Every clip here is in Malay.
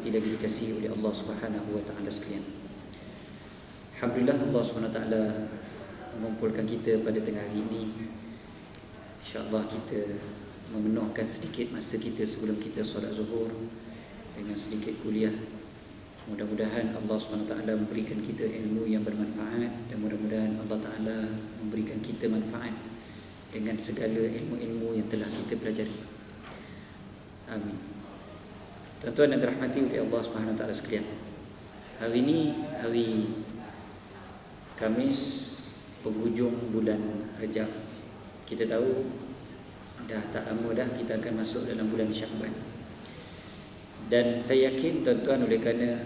dirahmati lagi dikasihi oleh Allah Subhanahu wa taala sekalian. Alhamdulillah Allah Subhanahu wa taala mengumpulkan kita pada tengah hari ini. InsyaAllah kita memenuhkan sedikit masa kita sebelum kita solat zuhur dengan sedikit kuliah. Mudah-mudahan Allah SWT memberikan kita ilmu yang bermanfaat, dan mudah-mudahan Allah Ta'ala memberikan kita manfaat dengan segala ilmu-ilmu yang telah kita pelajari. Amin. Tuan-tuan yang dirahmati oleh Allah SWT sekalian, hari ini hari Khamis penghujung bulan Rajab. Kita tahu dah tak lama dah kita akan masuk dalam bulan Syakban. Dan saya yakin tuan-tuan, oleh kerana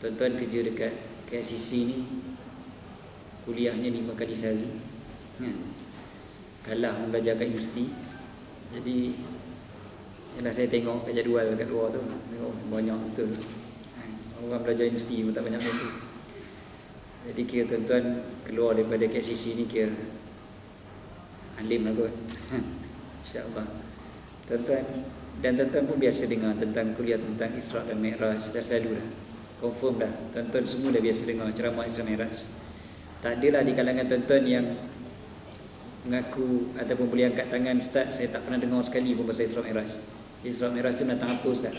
tuan-tuan kerja dekat KSCC ni, kuliahnya 5 kali sehari, kalah belajar kat universiti. Jadi ialah saya tengok kat jadual kat luar tu, tengok banyak betul orang belajar universiti pun tak banyak betul. Jadi kira tuan-tuan keluar daripada KSCC ni kira alim lah kot. InsyaAllah tuan-tuan, dan tuan-tuan pun biasa dengar tentang kuliah tentang Isra dan Mi'raj. Dah selalu dah confirm dah, tuan-tuan semua dah biasa dengar ceramah Isra Mi'raj. Tak adalah di kalangan tuan-tuan yang mengaku ataupun boleh angkat tangan, Ustaz saya tak pernah dengar sekali pun pasal Isra Mi'raj. Isra Mi'raj tu datang apa Ustaz?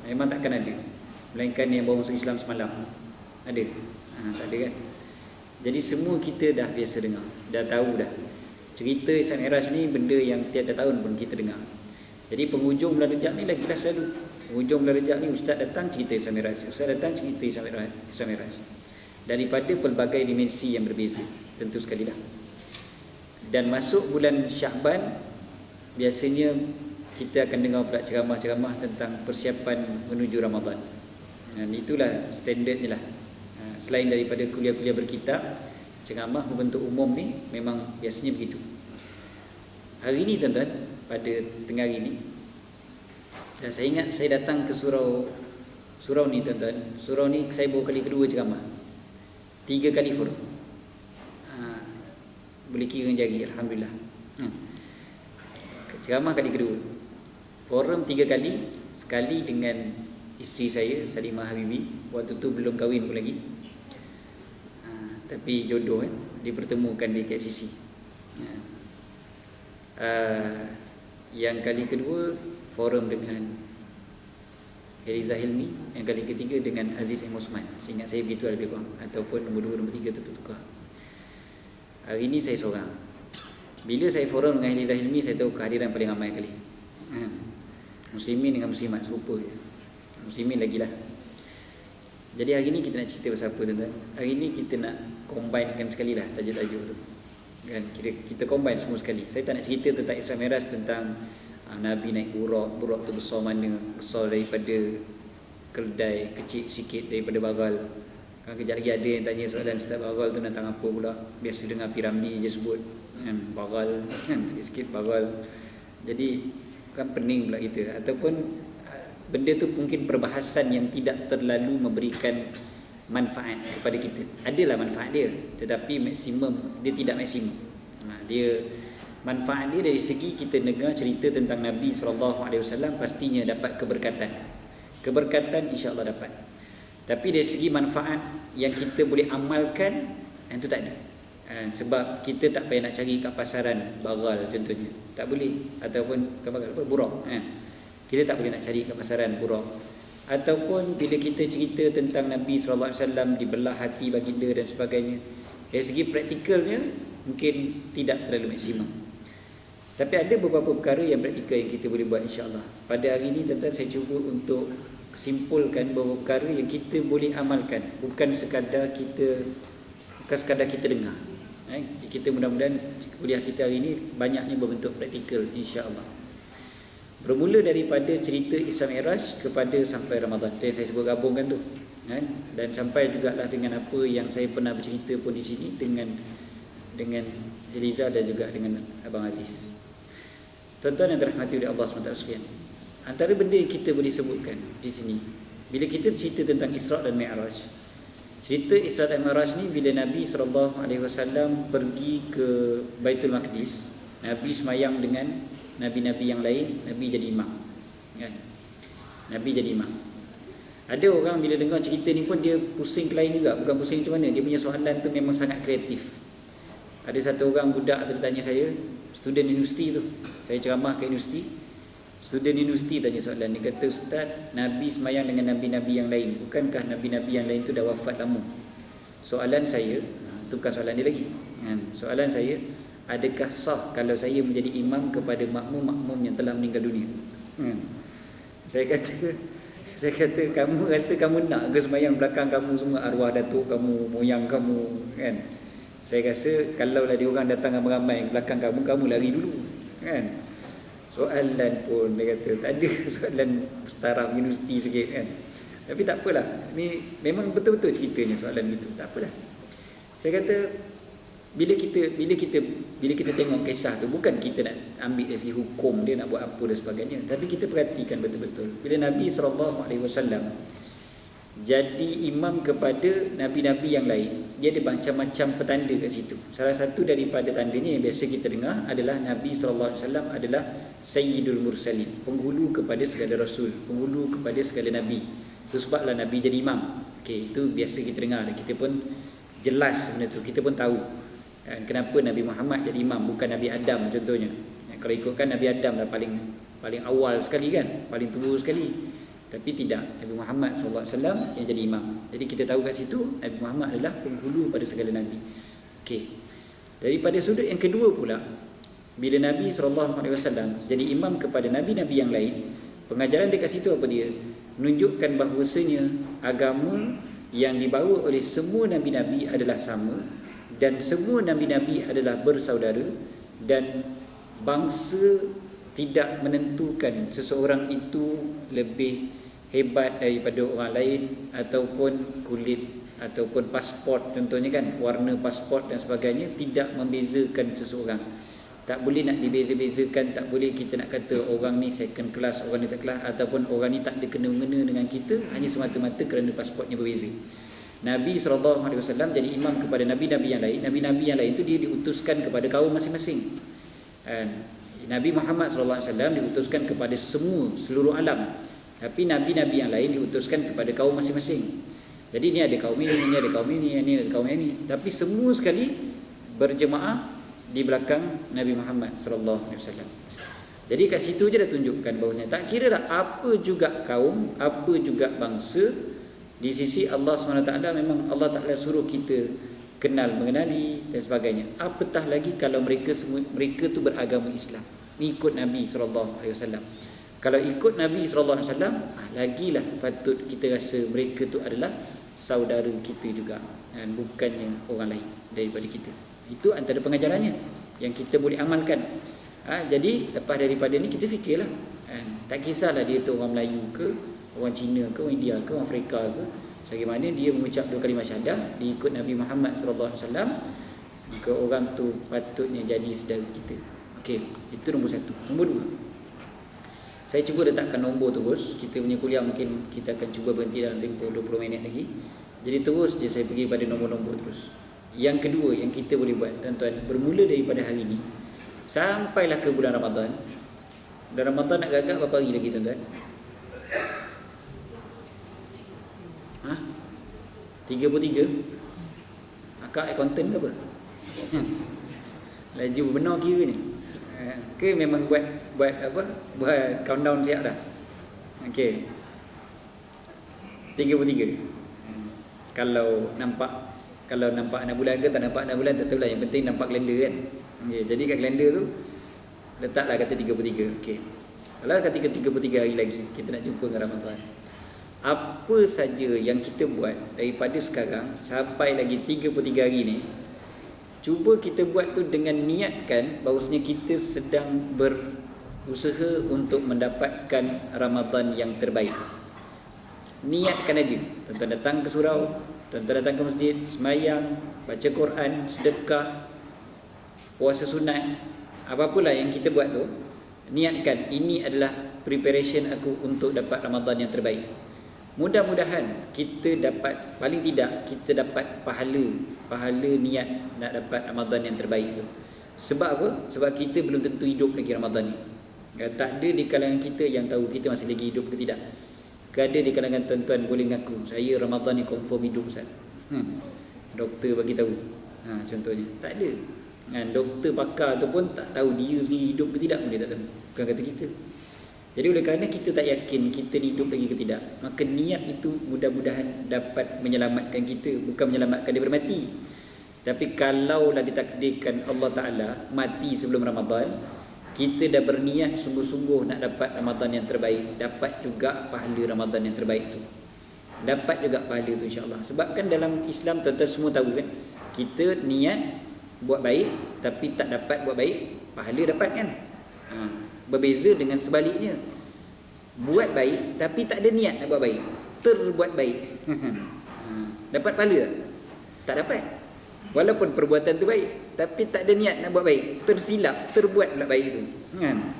Memang takkan ada, melainkan yang baru masuk Islam semalam. Ada? Tak ada kan? Jadi semua kita dah biasa dengar, dah tahu dah cerita Isra Mi'raj ni, benda yang tiap-tiap tahun pun kita dengar. Jadi penghujung bulan Rejab ni lagilah selalu. Penghujung bulan Rejab ni Ustaz datang cerita Isra Mi'raj, Ustaz datang cerita Isra Mi'raj. Daripada pelbagai dimensi yang berbeza, tentu sekali dah. Dan masuk bulan Syakban, biasanya kita akan dengar pula ceramah-ceramah tentang persiapan menuju Ramadan. Dan itulah standardnya lah. Selain daripada kuliah-kuliah berkitab, ceramah berbentuk umum ni memang biasanya begitu. Hari ini tuan-tuan, pada tengah hari ini, dan saya ingat saya datang ke surau ni tuan-tuan. Surau ni saya baru kali kedua ceramah, 3 kali forum. Boleh kira dengan jari, Alhamdulillah. Ceramah kali kedua, forum 3 kali. Sekali dengan isteri saya, Salimah Habibi, waktu tu belum kahwin pun lagi, tapi jodoh dipertemukan di KCC. Yang kali kedua forum dengan Eliza Hilmi, yang kali ketiga dengan Aziz M. Osman. Seingat saya begitu lebih kurang, ataupun nombor 2, nombor 3 tertukar. Hari ini saya seorang. Bila saya forum dengan Eliza Hilmi, saya tahu kehadiran paling ramai kali. Muslimin dengan muslimat serupa je. Muslimin lagilah. Jadi hari ini kita nak cerita pasal apa tuan-tuan? Hari ini kita nak combinekan sekali lah tajuk-tajuk tu kan, kita combine semua sekali. Saya tak nak cerita tentang Isra Mi'raj, tentang Nabi naik burak tu besar mana, besar daripada keledai, kecil sikit daripada bagal kan. Kejap lagi ada yang tanya soalan, Ustaz bagal tu datang apa pula? Biasa dengar Piramli je sebut kan, bagal kan, sikit-sikit bagal. Jadi kan pening pula kita. Ataupun benda tu mungkin perbahasan yang tidak terlalu memberikan manfaat kepada kita. Adalah manfaat dia, tetapi maksimum dia tidak maksimum. Dia manfaat dia dari segi kita dengar cerita tentang Nabi SAW, pastinya dapat keberkatan. Keberkatan insya-Allah dapat. Tapi dari segi manfaat yang kita boleh amalkan, itu tak ada. Sebab kita tak payah nak cari kat pasaran bagal contohnya, tak boleh. Ataupun burak, kita tak boleh nak cari kat pasaran burak. Ataupun bila kita cerita tentang Nabi SAW dibelah hati baginda dan sebagainya, dari segi praktikalnya mungkin tidak terlalu maksimum. Tapi ada beberapa perkara yang praktikal yang kita boleh buat insya-Allah. Pada hari ini tuan-tuan, saya cuba untuk simpulkan beberapa perkara yang kita boleh amalkan, bukan sekadar kita dengar. Kita mudah-mudahan kuliah kita hari ini banyaknya berbentuk praktikal insya-Allah. Bermula daripada cerita Isra Mi'raj kepada sampai Ramadan. Itu yang saya sebut gabungkan tu. Dan sampai jugalah dengan apa yang saya pernah bercerita pun di sini dengan Eliza dan juga dengan Abang Aziz. Tuan-tuan yang dirahmati oleh Allah SWT sekalian, antara benda yang kita boleh sebutkan di sini, bila kita cerita tentang Isra dan Mi'raj, cerita Isra dan Mi'raj ni bila Nabi SAW pergi ke Baitul Maqdis, Nabi semayang dengan Nabi-Nabi yang lain, Nabi jadi imam kan? Nabi jadi imam. Ada orang bila dengar cerita ni pun dia pusing ke lain juga. Bukan pusing macam mana, dia punya soalan tu memang sangat kreatif. Ada satu orang budak tu tanya saya, student universiti tu, saya ceramah ke universiti. Student universiti tanya soalan, dia kata, "Ustaz, Nabi semayang dengan Nabi-Nabi yang lain, bukankah Nabi-Nabi yang lain tu dah wafat lama?" Soalan saya, itu bukan soalan dia lagi, soalan saya, adakah sah kalau saya menjadi imam kepada makmum-makmum yang telah meninggal dunia? Saya kata, kamu rasa kamu nak ke semayang belakang kamu semua arwah datuk kamu, moyang kamu, kan? Saya rasa kalau lah dia orang datang ramai-ramai belakang kamu, kamu lari dulu, kan? Soalan pun dia kata tak ada, soalan setara universiti sikit, kan? Tapi tak apalah, ni memang betul-betul ceritanya soalan itu, tak apalah. Saya kata bila kita tengok kisah tu, bukan kita nak ambil dari segi hukum dia nak buat apa dan sebagainya, tapi kita perhatikan betul-betul bila Nabi SAW jadi imam kepada nabi-nabi yang lain, dia ada macam-macam petanda kat situ. Salah satu daripada tandanya yang biasa kita dengar adalah Nabi SAW adalah Sayyidul Mursalin, penghulu kepada segala rasul, penghulu kepada segala nabi. Itu sebablah Nabi jadi imam. Okey, itu biasa kita dengar, kita pun jelas benda tu, kita pun tahu kenapa Nabi Muhammad jadi imam, bukan Nabi Adam contohnya. Kalau ikutkan Nabi Adam dah paling awal sekali kan, paling tua sekali. Tapi tidak, Nabi Muhammad SAW yang jadi imam. Jadi kita tahu kat situ Nabi Muhammad adalah penghulu pada segala nabi. Okey. Daripada sudut yang kedua pula, bila Nabi SAW jadi imam kepada nabi-nabi yang lain, pengajaran dia kat situ apa dia? Menunjukkan bahawasanya agama yang dibawa oleh semua nabi-nabi adalah sama, dan semua nabi-nabi adalah bersaudara, dan bangsa tidak menentukan seseorang itu lebih hebat daripada orang lain, ataupun kulit, ataupun pasport contohnya kan, warna pasport dan sebagainya, tidak membezakan seseorang. Tak boleh nak dibeza-bezakan, tak boleh kita nak kata orang ni second class, orang ni third class, ataupun orang ni tak ada kena-mengena dengan kita hanya semata-mata kerana pasportnya berbeza. Nabi SAW jadi imam kepada nabi-nabi yang lain. Nabi-nabi yang lain itu dia diutuskan kepada kaum masing-masing. Nabi Muhammad SAW diutuskan kepada seluruh alam. Tapi nabi-nabi yang lain diutuskan kepada kaum masing-masing. Jadi ni ada kaum ini ada kaum ini ada kaum ini. Tapi semua sekali berjemaah di belakang Nabi Muhammad SAW. Jadi kat situ je dah tunjukkan bahawasanya tak kira dah apa juga kaum, apa juga bangsa, di sisi Allah SWT memang Allah Ta'ala suruh kita kenal, mengenali dan sebagainya. Apatah lagi kalau mereka tu beragama Islam, ikut Nabi SAW. Kalau ikut Nabi SAW, lagilah patut kita rasa mereka tu adalah saudara kita juga, dan bukannya orang lain daripada kita. Itu antara pengajarannya yang kita boleh amalkan. Jadi lepas daripada ni kita fikirlah, tak kisahlah dia tu orang Melayu ke, orang Cina ke, orang India ke, orang Afrika ke, bagaimana dia mengucap dua kalimah syahadah, diikut Nabi Muhammad SAW, maka orang tu patutnya jadi saudara kita. Okey, itu nombor satu. Nombor dua, saya cuba letakkan nombor terus. Kita punya kuliah mungkin kita akan cuba berhenti dalam tempoh 20 minit lagi. Jadi terus je saya pergi pada nombor-nombor terus. Yang kedua yang kita boleh buat, tuan-tuan, bermula daripada hari ini sampailah ke bulan Ramadan. Bulan Ramadan nak gagap berapa hari lagi, tuan-tuan? 33? Akak accountant ke apa? Laju benar kira ni. Ke memang buat countdown siap dah. Okey. 33. Kalau nampak anak bulan ke tak nampak anak bulan tak tahulah, yang penting nampak kalender kan. Okey, jadi kat kalender tu letaklah kata 33. Okey. Kalau kata 33 hari lagi kita nak jumpa dengan Ramadan. Apa saja yang kita buat daripada sekarang sampai lagi 33 hari ni, cuba kita buat tu dengan niatkan bahawasanya kita sedang berusaha untuk mendapatkan Ramadan yang terbaik. Niatkan aja. Tuan-tuan datang ke surau, tuan-tuan datang ke masjid, semayang, baca Quran, sedekah, puasa sunat, apa-apalah yang kita buat tu, niatkan ini adalah preparation aku untuk dapat Ramadan yang terbaik. Mudah-mudahan kita dapat, paling tidak kita dapat pahala niat nak dapat Ramadan yang terbaik tu. Sebab apa? Sebab kita belum tentu hidup lagi Ramadan ni. Tak ada di kalangan kita yang tahu kita masih lagi hidup ke tidak. Ada di kalangan tuan-tuan boleh ngaku, saya Ramadan ni confirm hidup Ustaz. Doktor bagi tahu. Contohnya. Tak ada. Doktor pakar tu pun tak tahu dia sendiri hidup ke tidak pun dia tak tahu. Bukan kata kita. Jadi oleh kerana kita tak yakin kita ni hidup lagi ke tidak, maka niat itu mudah-mudahan dapat menyelamatkan kita, bukan menyelamatkan daripada mati. Tapi kalaulah ditakdirkan Allah Ta'ala mati sebelum Ramadan, kita dah berniat sungguh-sungguh nak dapat Ramadan yang terbaik, dapat juga pahala Ramadan yang terbaik tu. Dapat juga pahala tu insya-Allah. Sebab kan dalam Islam tuan-tuan semua tahu kan, kita niat buat baik tapi tak dapat buat baik, pahala dapat kan. Berbeza dengan sebaliknya, buat baik tapi tak ada niat nak buat baik, terbuat baik. Dapat pahala tak dapat. Walaupun perbuatan tu baik tapi tak ada niat nak buat baik, tersilap, terbuat pula baik tu kan.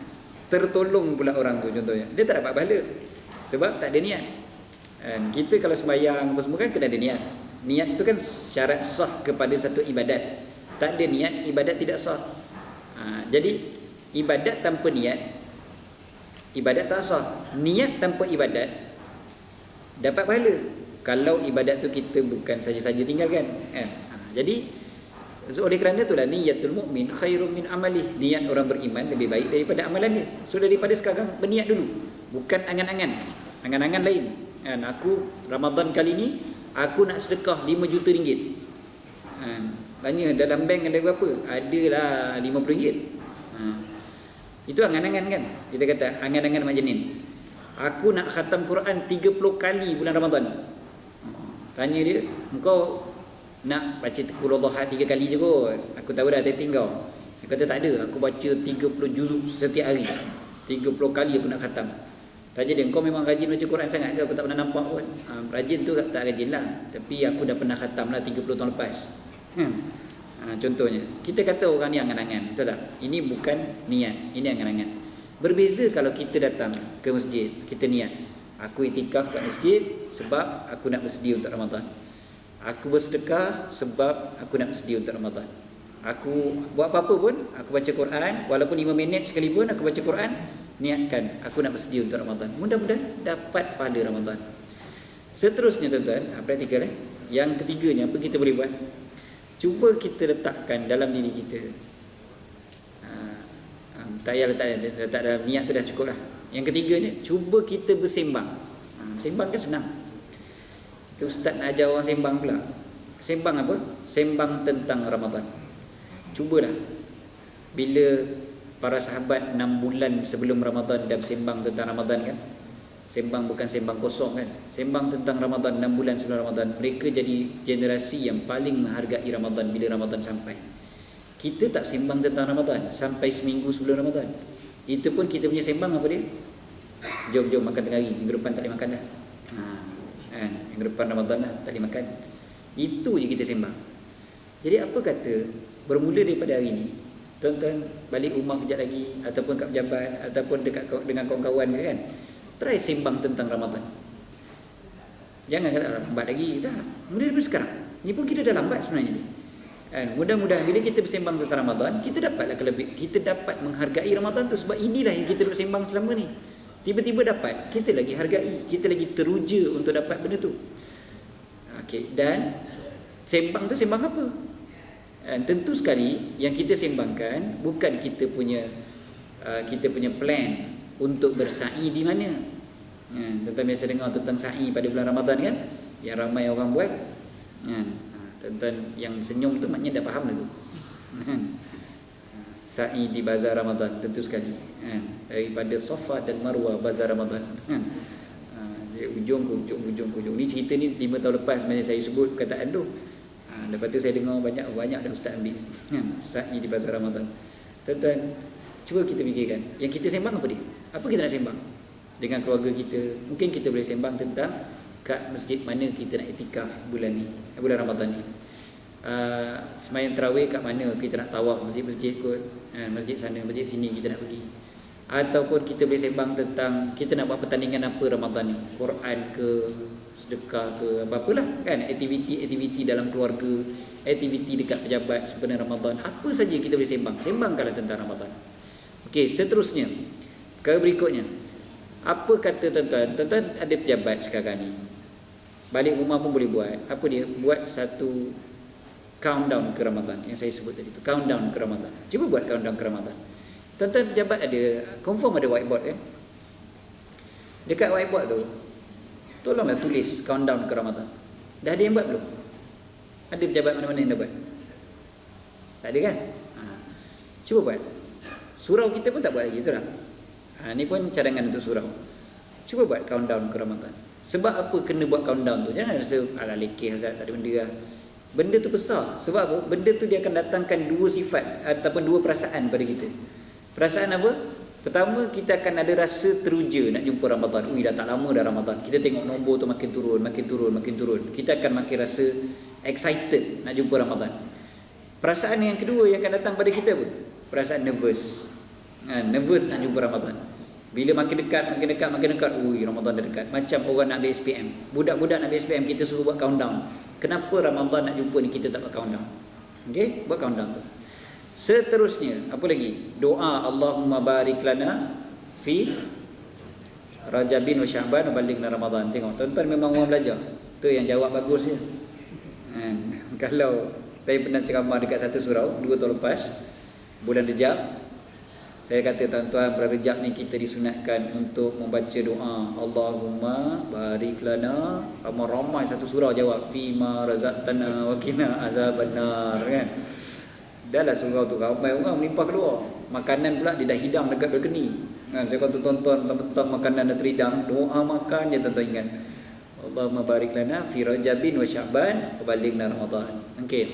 Tertolong pula orang tu contohnya, dia tak dapat pahala sebab tak ada niat. Kita kalau sembahyang apa semua kan kena ada niat. Niat tu kan syarat sah kepada satu ibadat. Tak ada niat, ibadat tidak sah. Jadi ibadat tanpa niat, ibadat tak sah. Niat tanpa ibadat dapat pahala. Kalau ibadat tu kita bukan saja-saja tinggalkan kan. Jadi oleh kerana itulah niyatul mukmin khairum min amalih. Niat orang beriman lebih baik daripada amalan dia. So daripada sekarang berniat dulu, bukan angan-angan. Angan-angan lain kan. Aku Ramadan kali ni aku nak sedekah 5 juta ringgit. Tanya dalam bank ada berapa? Adalah RM50. Itu angan-angan kan. Kita kata angan-angan majnin. Aku nak khatam Quran 30 kali bulan Ramadan. Tanya dia, engkau nak baca Qul Duha 3 kali je kot. Aku tahu dah taktik kau. Dia kata tak ada, aku baca 30 juzuk setiap hari. 30 kali aku nak khatam. Tanya dia, kau memang rajin baca Quran sangat ke? Aku tak pernah nampak pun. Rajin tu tak rajin lah, tapi aku dah pernah khatam lah 30 tahun lepas. Contohnya, kita kata orang ni angan-angan, betul tak? Ini bukan niat, ini angan-angan. Berbeza kalau kita datang ke masjid, kita niat, aku iktikaf kat masjid sebab aku nak bersedia untuk Ramadan. Aku bersedekah sebab aku nak bersedia untuk Ramadan. Aku buat apa-apa pun, aku baca Quran, walaupun 5 minit sekalipun aku baca Quran, niatkan aku nak bersedia untuk Ramadan. Mudah-mudahan dapat pahala Ramadan. Seterusnya tuan-tuan, praktikal yang ketiganya apa kita boleh buat? Cuba kita letakkan dalam diri kita. Tak payah letak dalam niat tu dah cukup lah. Yang ketiganya, cuba kita bersembang. Bersembang kan senang. Itu ustaz nak ajar orang sembang pula. Sembang apa? Sembang tentang Ramadan. Cubalah. Bila para sahabat 6 bulan sebelum Ramadan dah bersembang tentang Ramadan kan. Sembang bukan sembang kosong kan. Sembang tentang Ramadan 6 bulan sebelum Ramadan. Mereka jadi generasi yang paling menghargai Ramadan bila Ramadan sampai. Kita tak sembang tentang Ramadan sampai seminggu sebelum Ramadan. Itu pun kita punya sembang apa dia? Jom makan tengah hari. Minggu depan tak boleh makan dah. Minggu depan Ramadan lah, tak boleh makan. Itu je kita sembang. Jadi apa kata bermula daripada hari ni, tuan-tuan balik rumah kejap lagi, ataupun kat pejabat, ataupun dekat dengan kawan-kawan kan, try sembang tentang Ramadan. Jangan kata lambat lagi. Dah, mula daripada sekarang. Ni pun kita dah lambat sebenarnya ni. Mudah-mudahan bila kita bersembang tentang Ramadan, kita dapatlah kita dapat menghargai Ramadan tu. Sebab inilah yang kita duduk sembang selama ni. Tiba-tiba dapat, kita lagi hargai, kita lagi teruja untuk dapat benda tu. Okey, dan sembang tu sembang apa? Tentu sekali yang kita sembangkan bukan kita punya plan untuk bersa'i di mana. Tuan-tuan biasa dengar tentang sa'i pada bulan Ramadan kan, yang ramai orang buat. Tuan-tuan yang senyum tu maknanya dah faham dah tu. Sa'i di bazar Ramadan, tentu sekali. Daripada Safa dan Marwah bazar Ramadan. Ujung ke ujung. Ni cerita ni 5 tahun lepas saya sebut perkataan tu. Lepas tu saya dengar banyak dah ustaz ambil. Sa'i di bazar Ramadan. Tuan-tuan, cuba kita fikirkan, yang kita sembang apa dia? Apa kita nak sembang? Dengan keluarga kita, mungkin kita boleh sembang tentang kat masjid mana kita nak iktikaf bulan Ramadan ni. Sembahyang tarawih kat mana kita nak tawaf masjid-masjid kot, masjid sana, masjid sini kita nak pergi. Ataupun kita boleh sembang tentang kita nak buat pertandingan apa Ramadan ni, Quran ke, sedekah ke, apa-apalah kan, aktiviti dalam keluarga, aktiviti dekat pejabat sebenarnya Ramadan, apa saja kita boleh sembangkanlah tentang Ramadan. Okey, seterusnya ke berikutnya, Apa kata tuan-tuan? Tuan-tuan ada pejabat sekarang ni, balik rumah pun boleh buat. Apa dia? Buat satu countdown ke Ramadan yang saya sebut tadi tu. Countdown ke Ramadan. Cuba buat countdown ke Ramadan. Tuan-tuan pejabat ada, confirm ada whiteboard kan? Dekat whiteboard tu, tolonglah tulis countdown ke Ramadan. Dah ada yang buat belum? Ada pejabat mana-mana yang dah buat? Tak ada kan? Cuba buat. Surau kita pun tak buat lagi, betul tak? Ni pun cadangan untuk surau. Cuba buat countdown ke Ramadan. Sebab apa kena buat countdown tu? Jangan rasa ala lekeh tak ada benda lah. Benda tu besar. Sebab apa? Benda tu dia akan datangkan dua sifat ataupun dua perasaan pada kita. Perasaan apa? Pertama, kita akan ada rasa teruja nak jumpa Ramadan. Ui, dah tak lama dah Ramadan. Kita tengok nombor tu makin turun, makin turun, makin turun. Kita akan makin rasa excited nak jumpa Ramadan. Perasaan yang kedua yang akan datang pada kita apa? Perasaan nervous. Nervous nak jumpa Ramadan. Bila makin dekat, makin dekat, makin dekat, ui, Ramadan dah dekat. Macam orang nak ambil SPM. Budak-budak nak ambil SPM, kita suruh buat countdown. Kenapa Ramadan nak jumpa ni kita tak buat countdown? Okey, buat countdown tu. Seterusnya, apa lagi? Doa Allahumma barik lana fi Rajabin wa Sya'ban wa balighna Ramadan. Tengok, tuan-tuan memang orang belajar. Tu yang jawab bagus je. Kalau saya pernah ceramah dekat satu surau 2 tahun lepas, bulan Rejab, saya kata tuan-tuan, bulan Rejab ni kita disunatkan untuk membaca doa Allahumma barik lana. Ramai satu surau jawab fima razaqtana wa qina azabannar kan. Dahlah surau tu ramai orang melimpah keluar. Makanan pula dia dah hidang dekat balkoni. Saya kata tuan-tuan, mentang-mentang makanan dah terhidang, doa makan je tuan-tuan ingat. Allahumma barik lana fi Rajabin wa Sya'ban wa balighna Ramadan. Okey.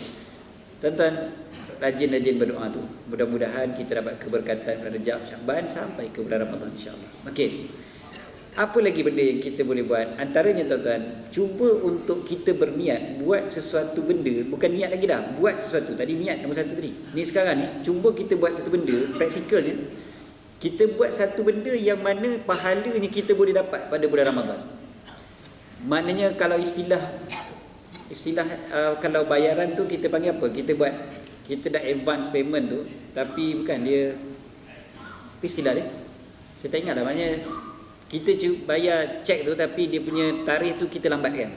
Tuan-tuan rajin-rajin berdoa tu. Mudah-mudahan kita dapat keberkatan bulan Rejab, Sya'ban sampai ke bulan Ramadan insya-Allah. Okey. Apa lagi benda yang kita boleh buat? Antaranya tuan-tuan, cuba untuk kita berniat buat sesuatu benda, bukan niat lagi dah, buat sesuatu. Tadi niat nombor 1 tadi. Ni sekarang ni, cuba kita buat satu benda, praktikalnya. Kita buat satu benda yang mana pahalanya kita boleh dapat pada bulan Ramadan. Maknanya kalau istilah kalau bayaran tu kita panggil apa? Kita dah advance payment tu, tapi bukan dia apa istilah dia? Saya tak ingat dah. Maknanya kita bayar cek tu tapi dia punya tarikh tu kita lambatkan.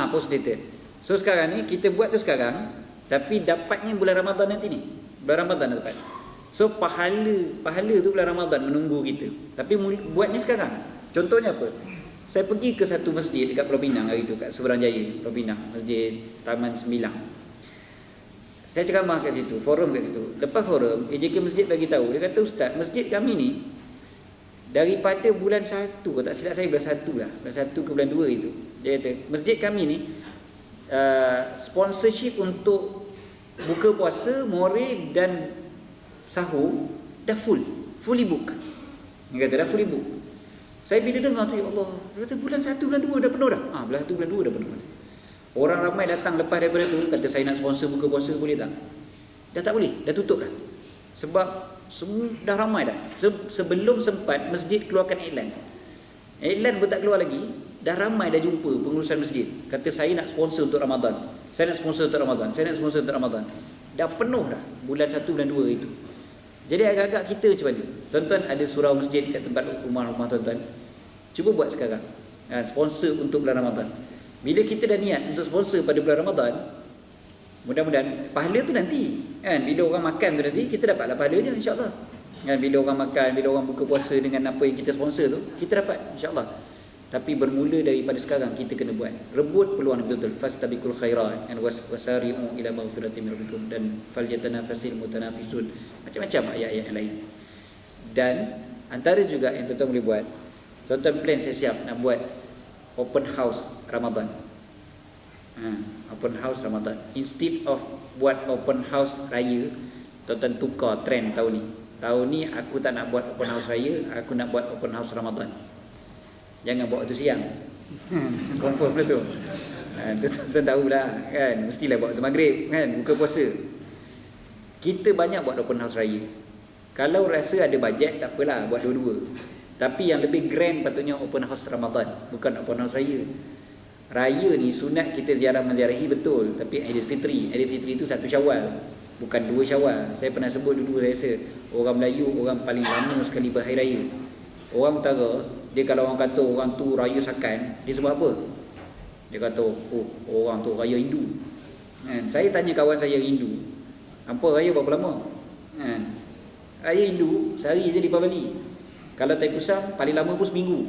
Post dated. So sekarang ni kita buat tu sekarang, tapi dapatnya bulan Ramadan nanti ni. Bulan Ramadan dah dapat. So pahala tu bulan Ramadan menunggu kita. Tapi buatnya sekarang. Contohnya apa? Saya pergi ke satu masjid dekat Pulau Pinang hari tu, kat Seberang Jaya, Pulau Pinang, Masjid Taman Sembilang. Saya ceramah kat situ, forum kat situ. Lepas forum, AJK Masjid bagi tahu, dia kata, "Ustaz, masjid kami ni daripada bulan 1, kalau tak silap saya bulan 1 lah, bulan 1 ke bulan 2 itu." Dia kata, "Masjid kami ni sponsorship untuk buka puasa, more dan sahur dah fully book." Dia kata dah fully book. Saya bila dengar tu, ya Allah, dia kata bulan 1, bulan 2 dah penuh dah. Bulan 1, bulan 2 dah penuh. Orang ramai datang lepas daripada tu, kata saya nak sponsor buka puasa, boleh tak? Dah tak boleh, dah tutup dah. Sebab semua dah ramai dah. Sebelum sempat masjid keluarkan iklan. Iklan pun tak keluar lagi, dah ramai dah jumpa pengurusan masjid. Kata saya nak sponsor untuk Ramadan. Saya nak sponsor untuk Ramadan. Saya nak sponsor untuk Ramadan. Dah penuh dah bulan 1, bulan 2 itu. Jadi agak-agak kita macam mana? Tuan-tuan ada surau masjid kat tempat rumah-rumah tuan-tuan. Cuba buat sekarang. Sponsor untuk bulan Ramadan. Bila kita dah niat untuk sponsor pada bulan Ramadan, mudah-mudahan pahala tu nanti. Kan? Bila orang makan tu nanti, kita dapatlah pahalanya insya-Allah. Kan? Bila orang makan, bila orang buka puasa dengan apa yang kita sponsor tu, kita dapat insya-Allah. Tapi bermula daripada sekarang kita kena buat. Rebut peluang betul-betul. Fastabiqul khairat and wasari'u ila maghfiratin min rabbikum dan falyatanafasil mutanafisun. Macam-macam ayat-ayat yang lain. Dan antara juga yang tuan-tuan boleh buat, tuan-tuan plan siap-siap nak buat open house Ramadan. Open house Ramadan. Instead of buat open house raya, tuan-tuan tukar trend tahun ni. Tahun ni aku tak nak buat open house raya, aku nak buat open house Ramadan. Jangan buat waktu siang. Confirm lah tu. Tuan-tuan tahulah kan, mestilah buat waktu maghrib kan, buka puasa. Kita banyak buat open house raya. Kalau rasa ada bajet tak apalah, buat dua-dua. Tapi yang lebih grand patutnya open house Ramadan, bukan open house raya. Raya ni sunat kita ziarah menziarahi betul, tapi Aidilfitri itu 1 Syawal. Bukan 2 Syawal. Saya pernah sebut dulu, saya rasa orang Melayu orang paling lama sekali berhari raya. Orang utara, dia kalau orang kata orang tu raya Sakan, dia sebut apa? Dia kata, oh orang tu raya Hindu. Saya tanya kawan saya Hindu, apa raya berapa lama? Raya Hindu sehari je di Pavali. Kalau Taipusam paling lama pun seminggu,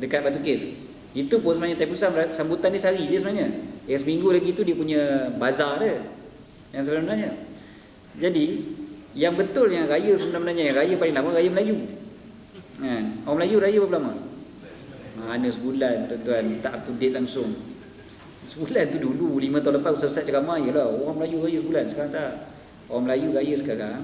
dekat Batu Cave. Itu pun sebenarnya Taipusam sambutan dia sehari je sebenarnya. Yang seminggu lagi tu dia punya bazar dia yang sebenarnya. Jadi yang betul yang raya sebenarnya, yang raya paling lama raya Melayu. Orang Melayu raya berapa lama? Mana sebulan tuan-tuan, tak up to date langsung. Sebulan tu dulu, 5 tahun lepas ustaz-ustaz ceramah ialah orang Melayu raya sebulan. Sekarang tak. Orang Melayu raya sekarang,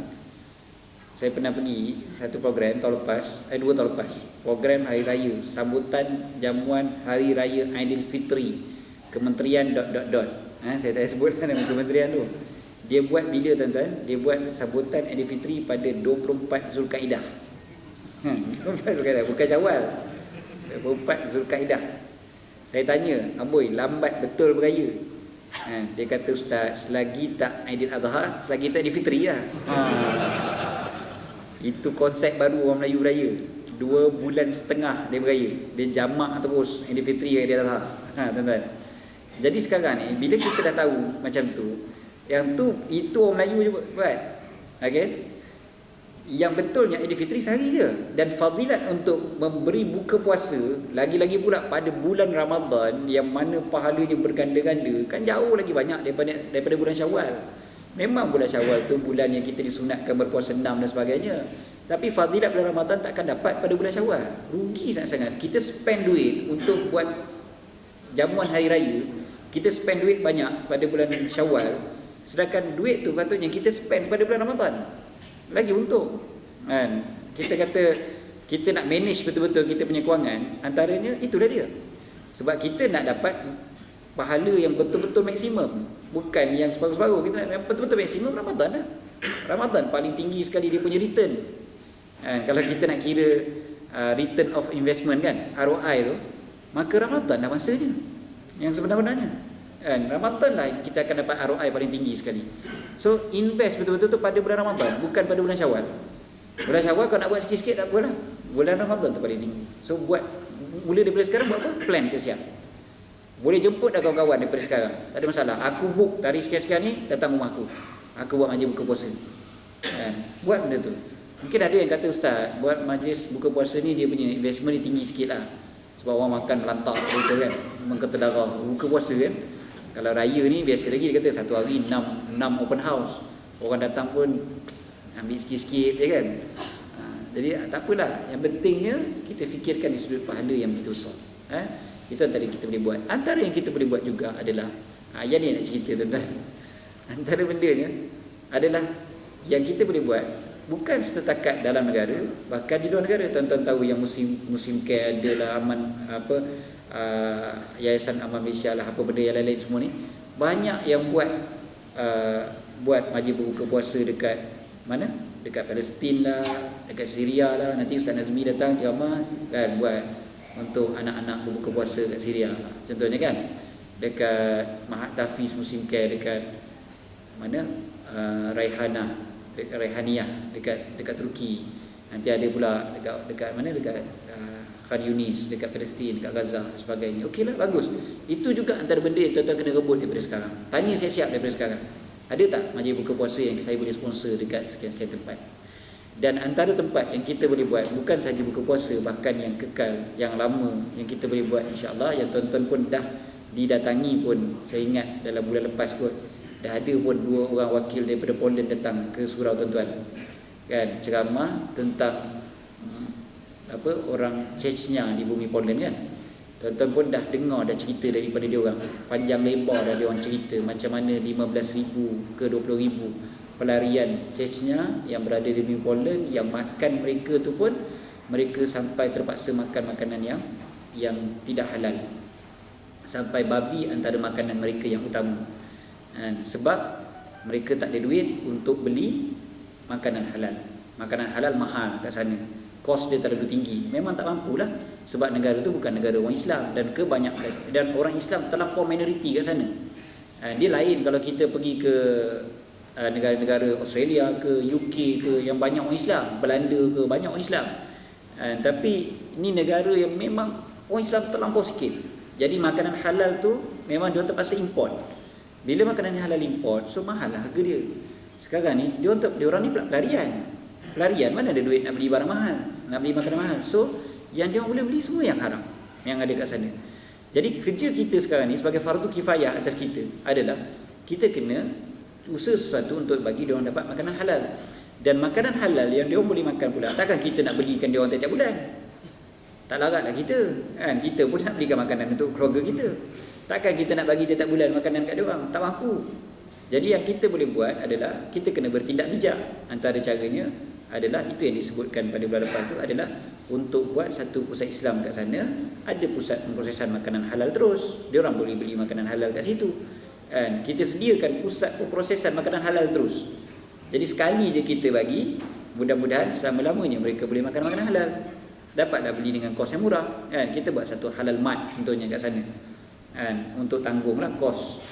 saya pernah pergi satu program tahun lepas, 2 tahun lepas. Program hari raya, sambutan jamuan hari raya Aidilfitri, Kementerian ... Saya tak sebut nama kementerian tu. Dia buat bila tuan-tuan? Dia buat sambutan Aidilfitri pada 24 Zulkaidah. 24 Zulkaidah, bukan Syawal. 24 Zulkaidah. Saya tanya, amboi, lambat betul beraya? Dia kata, ustaz, selagi tak Aidil Adha, selagi tak Aidilfitri lah. Itu konsep baru orang Melayu beraya. 2 bulan setengah dia beraya. Dia jamak terus Aidilfitri dengan Aidil Adha. Tuan-tuan. Jadi sekarang ni, bila kita dah tahu macam tu, yang tu, itu orang Melayu je buat. Okay? Yang betulnya Aidilfitri sehari je. Dan fadilat untuk memberi buka puasa, lagi-lagi pula pada bulan Ramadan, yang mana pahalanya berganda-ganda, kan jauh lagi banyak daripada bulan Syawal. Memang bulan Syawal tu bulan yang kita disunatkan berpuasa 6 dan sebagainya. Tapi fadilat bulan Ramadan takkan dapat pada bulan Syawal. Rugi sangat-sangat. Kita spend duit untuk buat jamuan hari raya, kita spend duit banyak pada bulan Syawal, sedangkan duit tu patutnya kita spend pada bulan Ramadan. Lagi untung. Kita kata kita nak manage betul-betul kita punya kewangan, antaranya itulah dia. Sebab kita nak dapat pahala yang betul-betul maksimum, bukan yang separuh-separuh. Kita nak yang betul-betul maksimum Ramadan lah. Ramadan paling tinggi sekali dia punya return. Kalau kita nak kira return of investment kan, ROI tu, maka Ramadan dah masanya yang sebenar-benarnya. Ramadan lah kita akan dapat ROI paling tinggi sekali. So invest betul-betul tu pada bulan Ramadan, bukan pada bulan Syawal. Bulan Syawal kalau nak buat sikit-sikit tak apalah. Bulan Ramadan tu paling tinggi. So buat mula daripada sekarang, buat apa? Plan siap-siap. Boleh jemput dah kawan-kawan daripada sekarang, tak ada masalah. Aku book tarikh sekian-sekian ni, datang rumah aku. Aku buat majlis buka puasa. Buat benda tu. Mungkin ada yang kata, ustaz, buat majlis buka puasa ni dia punya investment dia tinggi sikit lah. Sebab orang makan melantak betul kan, mengkata darah. Buka puasa kan, kalau raya ni biasa lagi dia kata satu hari 6 open house. Orang datang pun ambil sikit-sikit je kan. Jadi tak apalah, yang pentingnya kita fikirkan di sudut pahala yang begitu besar. Itu antara yang kita boleh buat. Antara yang kita boleh buat juga adalah, yang ni nak cerita tuan-tuan. Antara bendanya adalah yang kita boleh buat bukan setakat dalam negara, bahkan di luar negara. Tuan-tuan tahu yang Muslim Care adalah Yayasan Aman Malaysia lah, apa benda yang lain-lain semua ni. Banyak yang buat majlis berbuka puasa dekat mana? Dekat Palestin lah, dekat Syria lah. Nanti Ustaz Nazmi datang ceramah kan, buat untuk anak-anak berbuka puasa kat Syria contohnya kan. Dekat Mahat Tafiz Muslim Care dekat mana? Raihaniyah dekat Turki. Nanti ada pula dekat mana? Dekat Khan Yunis, dekat Palestin, dekat Gaza dan sebagainya. Okeylah, bagus. Itu juga antara benda yang tuan-tuan kena rebut daripada sekarang. Tanya siap-siap daripada sekarang. Ada tak majlis buka puasa yang saya boleh sponsor dekat sekian-sekian tempat? Dan antara tempat yang kita boleh buat, bukan sahaja buka puasa, bahkan yang kekal, yang lama, yang kita boleh buat insya-Allah, yang tuan-tuan pun dah didatangi pun. Saya ingat dalam bulan lepas kot, dah ada pun 2 orang wakil daripada Poland datang ke surau tuan-tuan kan, ceramah tentang orang Chechnya di bumi Poland kan. Tuan-tuan pun dah dengar, dah cerita daripada dia orang, panjang lebar dah dia orang cerita macam mana 15,000 ke 20,000 pelarian Chechnya yang berada di bumi Poland, yang makan mereka tu pun mereka sampai terpaksa makan makanan yang tidak halal, sampai babi antara makanan mereka yang utama. Sebab mereka tak ada duit untuk beli makanan halal. Makanan halal mahal kat sana, kos dia terlalu tinggi. Memang tak mampulah, sebab negara tu bukan negara orang Islam, dan kebanyakan, dan orang Islam terlampau minoriti kat sana. Dia lain kalau kita pergi ke negara-negara Australia ke, UK ke, yang banyak orang Islam, Belanda ke, banyak orang Islam. Tapi ini negara yang memang orang Islam terlampau sikit. Jadi makanan halal tu memang dia terpaksa import. Bila makanan halal import, so mahal lah harga dia. Sekarang ni dia orang ni pula pelarian, mana ada duit nak beli barang mahal, nak beli makanan mahal. So yang dia boleh beli semua yang haram yang ada kat sana. Jadi kerja kita sekarang ni sebagai fardu kifayah atas kita adalah kita kena usaha sesuatu untuk bagi dia orang dapat makanan halal. Dan makanan halal yang dia orang boleh makan pula, takkan kita nak belikan dia orang tiap-tiap bulan. Tak laratlah kita, kan? Kita pun nak belikan makanan untuk keluarga kita. Takkan kita nak bagi tiap-tiap bulan makanan kat dia orang, tak mampu. Jadi yang kita boleh buat adalah kita kena bertindak bijak. Antara caranya adalah itu yang disebutkan pada bulan lepas tu adalah untuk buat satu pusat Islam kat sana, ada pusat pemprosesan makanan halal terus. Dia orang boleh beli makanan halal kat situ. Kan? Kita sediakan pusat pemprosesan makanan halal terus. Jadi sekali je kita bagi, mudah-mudahan selama-lamanya mereka boleh makan makanan halal. Dapatlah beli dengan kos yang murah. Kan? Kita buat satu halal mart contohnya kat sana. Kan? Untuk tanggunglah kos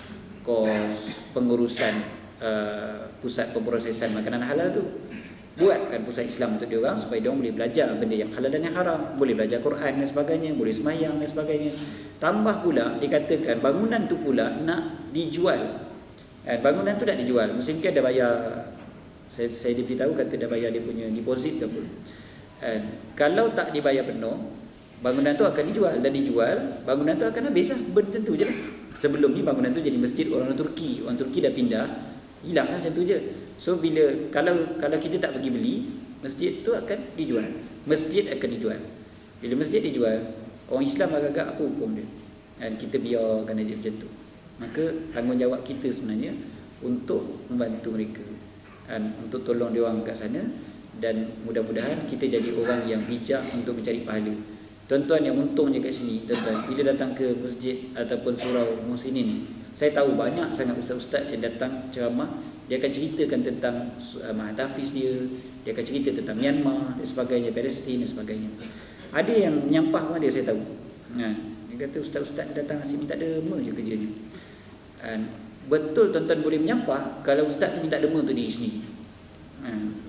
pengurusan pusat pemprosesan makanan halal tu. Buatkan pusat Islam untuk dia orang supaya dia orang boleh belajar benda yang halal dan yang haram, boleh belajar Quran dan sebagainya, boleh sembahyang dan sebagainya. Tambah pula dikatakan bangunan tu pula nak dijual. Bangunan tu nak dijual. Muslim kan dah bayar, saya diberitahu kata dah bayar dia punya deposit ke apa. Kalau tak dibayar penuh, bangunan tu akan dijual, dan dijual bangunan tu akan habislah, tentu je lah. Sebelum ni bangunan tu jadi masjid orang Turki dah pindah, hilang lah macam tu je. So bila kalau kita tak pergi beli, masjid tu akan dijual. Masjid akan dijual. Bila masjid dijual, orang Islam agak-agak apa hukum dia? Dan kita biarkan aja macam tu. Maka tanggungjawab kita sebenarnya untuk membantu mereka, untuk tolong dia orang kat sana, dan mudah-mudahan kita jadi orang yang bijak untuk mencari pahala. Tuan-tuan yang untungnya kat sini, tuan-tuan, bila datang ke masjid ataupun surau muslimin ni, saya tahu banyak sangat ustaz-ustaz yang datang ceramah. Dia akan ceritakan tentang Mahat Hafiz dia akan cerita tentang Myanmar dan sebagainya, Palestin dan sebagainya. Ada yang menyampah pun ada, saya tahu. Dia kata ustaz-ustaz datang sini tak ada derma je kerjanya. Betul tuan-tuan boleh menyampah kalau ustaz ni minta derma untuk diri sendiri.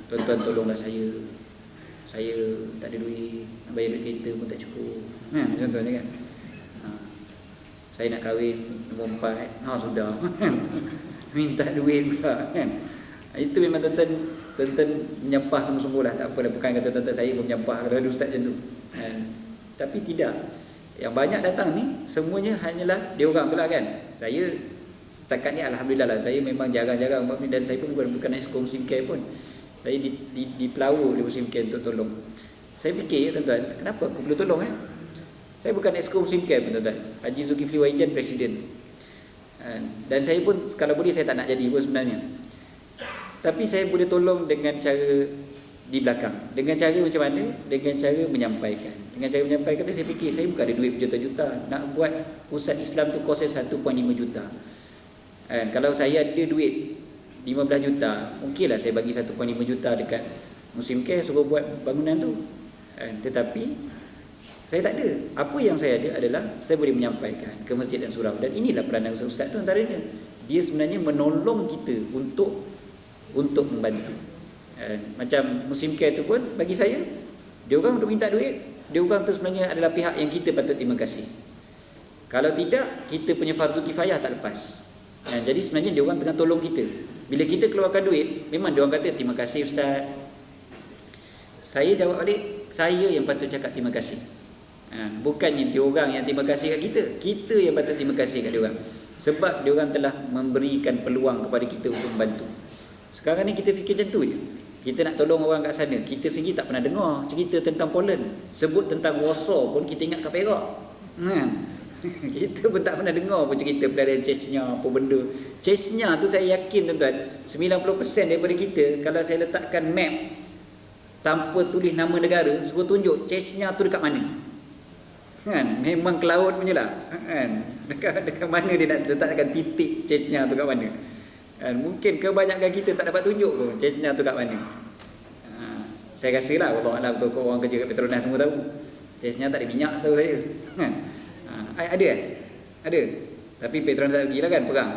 Tuan-tuan tolonglah saya tak ada duit, nak bayar duit kereta pun tak cukup. Contohnya kan. Saya nak kahwin nombor 4, sudah. Minta duit pula kan. Itu memang tuan-tuan menyampah sungguh-sungguh lah. Tak apa, bukan kata tuan-tuan saya pun menyampah kalau ada ustaz macam tu. Tapi tidak. Yang banyak datang ni semuanya hanyalah dia orang pula kan. Saya setakat ni alhamdulillah lah, saya memang jarang-jarang buat ni, dan saya pun bukan ex Muslim Care pun. Saya di pelawa di Muslim Care untuk tolong. Saya fikir tuan-tuan, kenapa aku perlu tolong Saya bukan ex Muslim Care pun tuan-tuan. Haji Zulkifli Waijan presiden. Dan saya pun kalau boleh saya tak nak jadi pun sebenarnya. Tapi saya boleh tolong dengan cara di belakang. Dengan cara macam mana? Dengan cara menyampaikan. Dengan cara menyampaikan tu saya fikir saya bukan ada duit berjuta-juta. Nak buat pusat Islam tu kos saya 1.5 juta. Kalau saya ada duit 15 juta, mungkinlah saya bagi 1.5 juta dekat Muslim Care suruh buat bangunan tu. Tetapi saya tak ada. Apa yang saya ada adalah saya boleh menyampaikan ke masjid dan surau. Dan inilah peranan ustaz tu antaranya. Dia sebenarnya menolong kita untuk membantu. Macam Muslim Care tu pun bagi saya, dia orang untuk minta duit, dia orang tu sebenarnya adalah pihak yang kita patut terima kasih. Kalau tidak, kita punya fardu kifayah tak lepas. Jadi sebenarnya dia orang tengah tolong kita. Bila kita keluarkan duit, memang dia orang kata terima kasih ustaz. Saya jawab balik, saya yang patut cakap terima kasih. Bukannya dia orang yang terima kasih kat kita. Kita yang patut terima kasih kat dia orang. Sebab dia orang telah memberikan peluang kepada kita untuk membantu. Sekarang ni kita fikir macam tu je. Kita nak tolong orang kat sana, kita sendiri tak pernah dengar cerita tentang Poland. Sebut tentang Warsaw pun kita ingat kat Perak. Kita pun tak pernah dengar pun cerita pelarian Chechnya apa benda. Chechnya tu saya yakin tuan-tuan, 90% daripada kita, kalau saya letakkan map tanpa tulis nama negara, suruh tunjuk Chechnya tu dekat mana. Memang ke laut punya lah. Dekat mana dia nak letakkan titik Chechnya tu kat mana. Mungkin kebanyakan kita tak dapat tunjuk pun Chechnya tu kat mana. Saya rasa lah Allah orang kerja kat Petronas semua tahu Chechnya tak ada minyak setahu saya. Ada. Tapi Petronas tak pergi lah kan perang.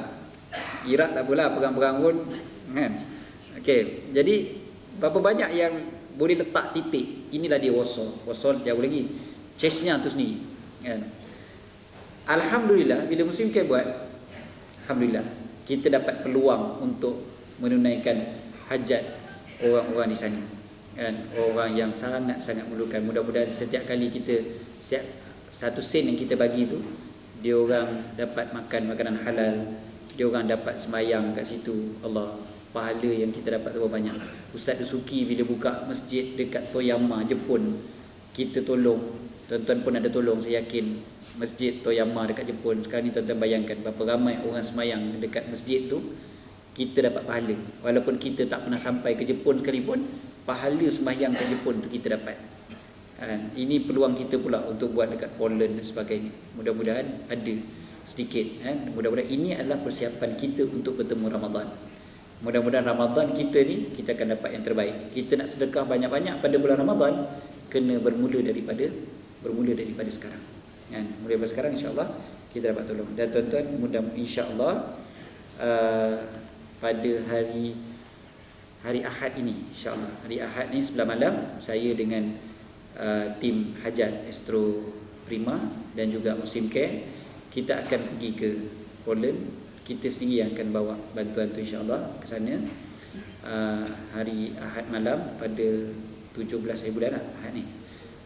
Iraq tak apalah, perang-perang pun kan. Okey, jadi berapa banyak yang boleh letak titik, inilah dia wasol jauh lagi. Chase-nya tu sendiri kan. Alhamdulillah bila Muslim Care buat, alhamdulillah kita dapat peluang untuk menunaikan hajat orang-orang di sana kan, orang yang sangat-sangat memerlukan. Mudah-mudahan setiap kali kita, setiap satu sen yang kita bagi tu, dia orang dapat makan makanan halal, dia orang dapat sembahyang kat situ. Allah, pahala yang kita dapat tu banyak. Ustaz Dusuki bila buka masjid dekat Toyama, Jepun, kita tolong. Tuan-tuan pun ada tolong, saya yakin. Masjid Toyama dekat Jepun. Sekarang ni tuan-tuan bayangkan berapa ramai orang sembahyang dekat masjid tu, kita dapat pahala. Walaupun kita tak pernah sampai ke Jepun sekalipun, pahala sembahyang kat Jepun tu kita dapat. Ini peluang kita pula untuk buat dekat Poland dan sebagainya. Mudah-mudahan ada sedikit. Mudah-mudahan ini adalah persiapan kita untuk bertemu Ramadan. Mudah-mudahan Ramadan kita ni, kita akan dapat yang terbaik. Kita nak sedekah banyak-banyak pada bulan Ramadan, kena bermula daripada sekarang. Mulai dari sekarang insya-Allah kita dapat tolong. Dan tuan-tuan, mudah insya-Allah pada hari Ahad ini, insya-Allah hari Ahad ni 9 malam, saya dengan tim Hajat Astro Prima dan juga Muslim Care, kita akan pergi ke Poland. Kita sendiri yang akan bawa bantuan tu insya-Allah ke sana hari Ahad malam pada 17 hari bulan lah, Ahad ni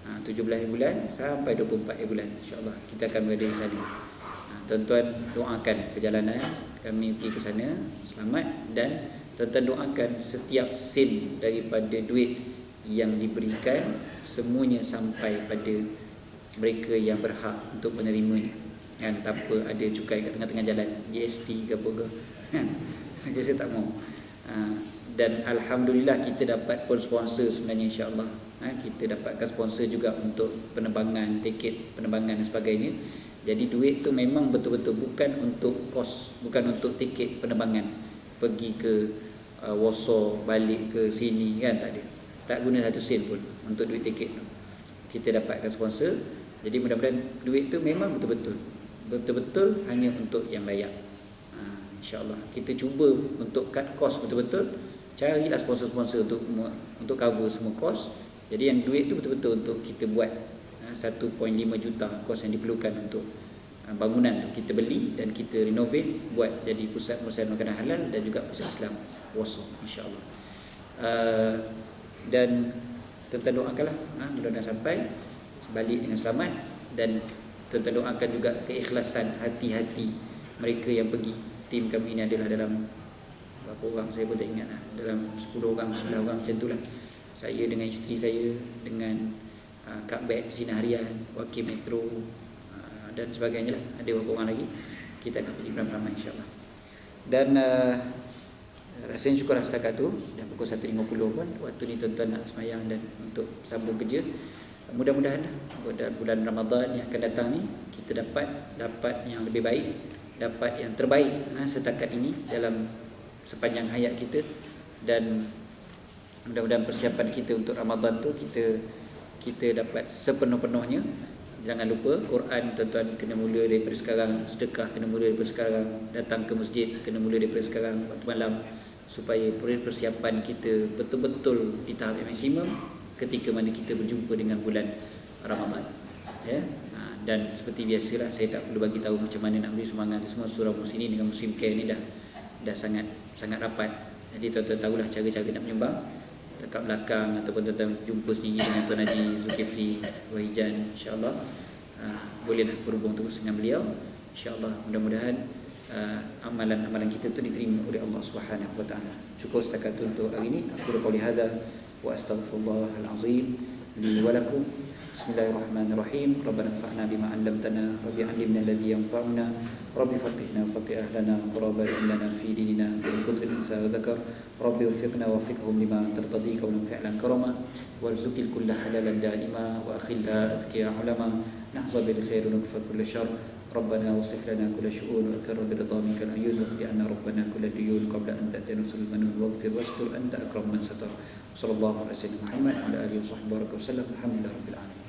17 hari bulan sampai 24 hari bulan, insya-Allah kita akan berada di sana. Tuan-tuan doakan perjalanan kami pergi ke sana selamat, dan tuan-tuan doakan setiap sen daripada duit yang diberikan semuanya sampai pada mereka yang berhak untuk menerimanya kan, tanpa ada cukai kat tengah-tengah jalan, GST ke apa ke kan. Saya tak mau. Dan alhamdulillah kita dapat pun sponsor sebenarnya, insya-Allah. Kita dapatkan sponsor juga untuk penerbangan, tiket penerbangan dan sebagainya. Jadi duit tu memang betul-betul bukan untuk kos, bukan untuk tiket penerbangan pergi ke Warsaw, balik ke sini kan, tak ada. Tak guna satu sen pun untuk duit tiket tu. Kita dapatkan sponsor. Jadi mudah-mudahan duit tu memang betul-betul hanya untuk yang layak. InsyaAllah kita cuba untuk cut cost betul-betul. Carilah sponsor-sponsor untuk cover semua kos. Jadi yang duit tu betul-betul untuk kita buat 1.5 juta kos yang diperlukan untuk bangunan tu kita beli dan kita renovate, buat jadi pusat makanan halal dan juga pusat Islam Warsaw, insya-Allah. Dan tuan-tuan doakanlah mudah-mudahan sampai balik dengan selamat, dan tuan-tuan doakan juga keikhlasan hati-hati mereka yang pergi. Tim kami ini adalah dalam berapa orang saya pun tak ingat lah, dalam 10 orang 9 orang macam itulah. Saya dengan isteri saya, dengan Kak Bet Sinar Harian, Wakil Metro dan sebagainya lah. Ada beberapa orang lagi. Kita akan pergi beramai-ramai insya-Allah. Dan rasanya syukurlah setakat tu dah pukul 1.50 pun waktu ni tuan-tuan nak semayang dan untuk sambung kerja. Mudah-mudahan bulan Ramadan yang akan datang ni kita dapat yang lebih baik, dapat yang terbaik setakat ini dalam sepanjang hayat kita. Dan mudah-mudahan persiapan kita untuk Ramadan tu kita dapat sepenuh-penuhnya. Jangan lupa Quran tuan-tuan kena mula daripada sekarang, sedekah kena mula daripada sekarang, datang ke masjid kena mula daripada sekarang waktu malam, supaya persiapan kita betul-betul di tahap yang maksimum ketika mana kita berjumpa dengan bulan Ramadan. Ya. Dan seperti biasalah, saya tak perlu bagi tahu macam mana nak beri sumbangan semua. Surah Muslimin dengan Muslim Care ni dah sangat rapat. Jadi tuan-tuan tahulah cara-cara nak menyumbang. Dekat belakang ataupun tuan-tuan jumpa sendiri dengan Tuan Haji Zulkifli Wahijan, insya-Allah bolehlah berhubung terus dengan beliau. Insya-Allah mudah-mudahan amalan-amalan kita tu diterima oleh Allah Subhanahu wa taala. Cukup setakat tu untuk hari ini. Aku qouli hadza wa astaghfirullahal azim li wa lakum. Bismillahirrahmanirrahim. Rabbana anfa'na bima 'allamtana wa bi'allimna alladhi yanfa'una. Rabbi faqihna faqih ahlana quraba lana fi dinina min kulli insa dzakar. Rabbi waffiqna wa waffiqhum lima tartadi qawlan fi'lan karama warzuqil kulla halalan daima wa akhilha atqiya ulama nahza bil khair wa nakfa kull syarr. ربنا وصف لنا كل شؤون وكرم برضا منك العيون واقض عنا ربنا كل ديون قبل ان تاتي رسل المنون واغفر واستر انت اكرم من ستر. صلى الله على سيدنا محمد وعلى اله وصحبه وسلم. الحمد لله رب العالمين.